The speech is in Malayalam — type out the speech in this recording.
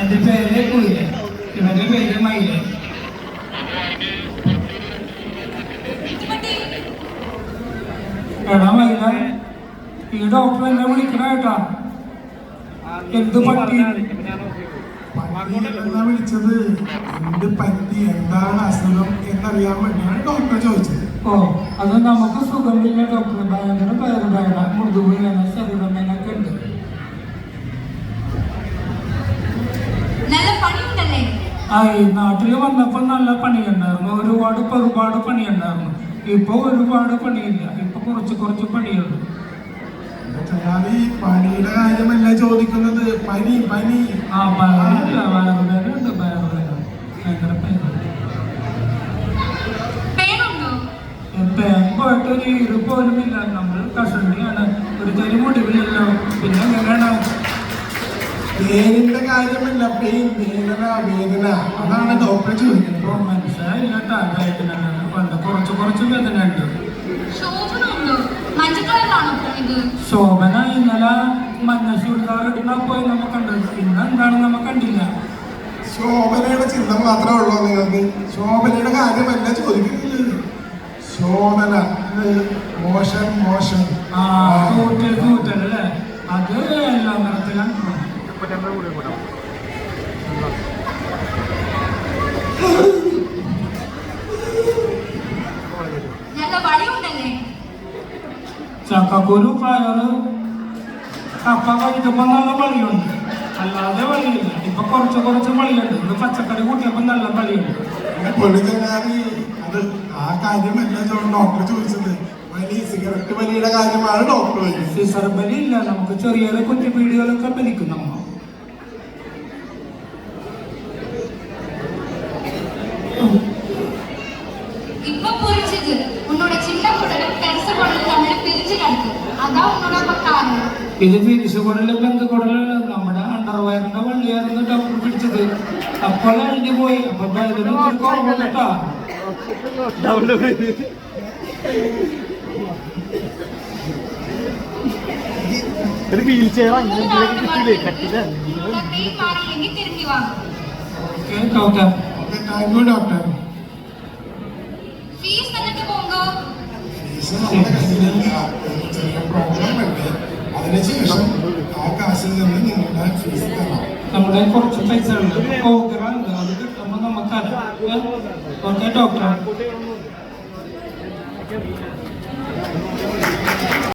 എന്റെ പേര് കുയില്, ഇവന്റെ പേര് മയില്. എടാ മയില, ഈ ഡോക്ടർ എന്നെ വിളിക്കണ കേട്ടാ. എന്ത് പറ്റി? എന്നാ വിളിച്ചത്? എന്ത് പറ്റി, എന്താണ് അസുഖം എന്നറിയാൻ വേണ്ടിയാണ് ഡോക്ടറെ ചോദിച്ചത്. ഓ, അത് നമുക്ക് സുഖമില്ല ഡോക്ടർ. ഭയങ്കര പേരുവേദന, മൃദുവേദന, ശരീരവേദനയൊക്കെ ഉണ്ട്. ആ, ഈ നാട്ടിൽ വന്നപ്പോൾ നല്ല പണിയുണ്ടായിരുന്നു, ഒരുപാട് പണിയുണ്ടായിരുന്നു. ഇപ്പൊ ഒരുപാട് പണിയില്ല, ഇപ്പൊ കുറച്ച് പണിയുള്ളൂ. പണിയുടെ കാര്യമല്ല ചോദിക്കുന്നത്, പനി. ആ, വയറുവേദന ഉണ്ട്, വയറുവേദന ഭയങ്കര പേമ്പോയിട്ട് ഒരു ഈറ് പോലും ഇല്ല. നമ്മൾ കഷണ്ടിയാണ്, ഒരു തരി മുടിവില്ലല്ലോ. പിന്നെ എങ്ങനെയാണ്? പേരിന്റെ കാര്യമല്ല, വേദന അതാണ് ഡോക്ടർ ചോദിക്കുന്നത്. മനസ്സിലായില്ല കേട്ടാ, വേദന പണ്ട് കുറച്ച് വേദന ഉണ്ട്. ശോഭന ഇന്നലെ മഞ്ഞ ചൂടുകാരിടുന്ന പോയി നമ്മൾ കണ്ടത്, ഇന്ന് എന്താണ് നമ്മൾ കണ്ടില്ല. ശോഭനയുടെ ചിന്ത മാത്രമേ ഉള്ളൂ നിങ്ങൾക്ക്? ശോഭനയുടെ കാര്യമല്ല ചോദിക്കുന്നത്. ശോഭന മോശം. ആ, കൂട്ടൽ അല്ലേ? അത് എല്ലാ നിറത്തിലാണ്. ചക്കക്കുരു, പയറ്, കപ്പ കഴിക്കുമ്പോ നല്ല പളിയുണ്ട്, അല്ലാതെ പളിയില്ല. ഇപ്പൊ കുറച്ച് പളിയുണ്ട്. ഇത് പച്ചക്കറി കൂട്ടിയപ്പോ നല്ല പളിയുണ്ട്. അത് ആ കാര്യമല്ല ഡോക്ടർ ചോദിച്ചത്. സിഗരറ്റ് വലിയുടെ കാര്യമാണ് ഡോക്ടർ ചോദിച്ചത്. സിസർ ബലി ഇല്ല, നമുക്ക് ചെറിയ കുറ്റിപ്പീടികളൊക്കെ ബലിക്കും നമ്മ. ഇത് പിരിച്ചുകൊടല് ബന്ധുകൊടലല്ല, നമ്മുടെ അണ്ടർവയറിന്റെ വള്ളിയായിരുന്നു ഡോക്ടർ പിടിച്ചത്. അപ്പോൾ അഴിഞ്ഞു പോയി. അപ്പൊ കുറവുണ്ടാ. വീൽ ചെയർ കിട്ടില്ലേ കട്ടില്ല. ഡോക്ടർ ചെറിയ പ്രോബ്ലം ഉണ്ട്, അതിനുശേഷം ആ കാശിൽ നിന്ന് നിങ്ങളുടെ ഫീസ് തരാം. നമ്മുടെ കുറച്ച് പൈസ ഉണ്ട്, അത് കിട്ടുമ്പോൾ നമുക്കറിയാം. Okay doctor.